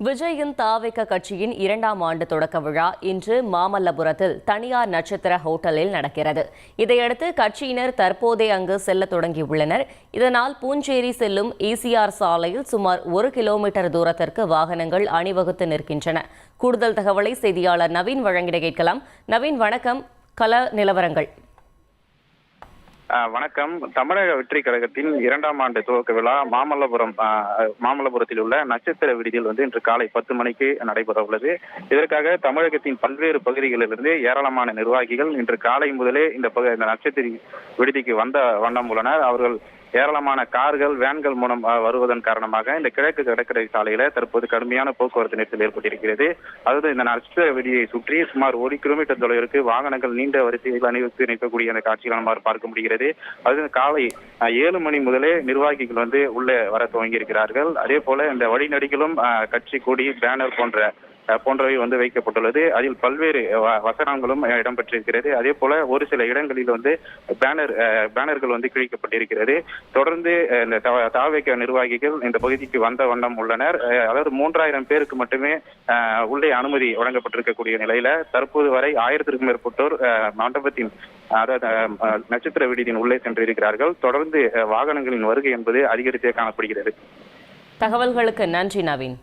விஜயின் தாவேக கட்சியின் 2ஆம் ஆண்டு தொடக்க விழா இன்று மாமல்லபுரத்தில் தனியார் நட்சத்திர ஹோட்டலில் நடக்கிறது. இதையடுத்து கட்சியினர் தற்போதே அங்கு செல்ல தொடங்கியுள்ளனர். இதனால் பூஞ்சேரி செல்லும் ஈசிஆர் சாலையில் சுமார் 1 கிலோமீட்டர் தூரத்திற்கு வாகனங்கள் அணிவகுத்து நிற்கின்றன. கூடுதல் தகவலை செய்தியாளர் நவீன் வழங்கிட கேட்கலாம். நவீன், வணக்கம். கள நிலவரங்கள். வணக்கம். தமிழக வெற்றி கழகத்தின் 2ஆம் ஆண்டு துவக்க விழா மாமல்லபுரத்தில் உள்ள நட்சத்திர விடுதியில் இன்று காலை 10 மணிக்கு நடைபெற உள்ளது. இதற்காக தமிழகத்தின் பல்வேறு பகுதிகளிலிருந்து ஏராளமான நிர்வாகிகள் இன்று காலை முதலே இந்த நட்சத்திர விடுதிக்கு வந்த வண்ணம் உள்ளனர். அவர்கள் ஏராளமான கார்கள், வேன்கள் மூலம் வருவதன் காரணமாக இந்த கிழக்கு கடற்கரை சாலையில தற்போது கடுமையான போக்குவரத்து நெரிசல் ஏற்பட்டிருக்கிறது. அதாவது இந்த நட்சத்திர விடுதியை சுற்றி சுமார் 1 கிலோமீட்டர் தொலைவிற்கு வாகனங்கள் நீண்ட வரிசையில் அணிவகுத்து நிற்கக்கூடிய அந்த காட்சிகள் நம்ம பார்க்க முடிகிறது. அது காலை 7 மணி முதலே நிர்வாகிகள் உள்ளே வர துவங்கி இருக்கிறார்கள். அதே போல இந்த வழிநடிகளும் கட்சி கொடி, பேனர் போன்றவை வைக்கப்பட்டுள்ளது. அதில் பல்வேறு வசனங்களும் இடம்பெற்றிருக்கிறது. அதே போல ஒரு சில இடங்களில் பேனர்கள் கிழிக்கப்பட்டிருக்கிறது. தொடர்ந்து இந்த தாவேக நிர்வாகிகள் இந்த பகுதிக்கு வந்த வண்ணம் உள்ளனர். அதாவது 3000 பேருக்கு மட்டுமே உள்ளே அனுமதி வழங்கப்பட்டிருக்கக்கூடிய நிலையில தற்போது வரை 1000க்கும் மேற்பட்டோர் மண்டபத்தின் அதாவது நட்சத்திர விடுதியின் உள்ளே சென்றிருக்கிறார்கள். தொடர்ந்து வாகனங்களின் வருகை என்பது அதிகரித்தே காணப்படுகிறது. தகவல்களுக்கு நன்றி நவீன்.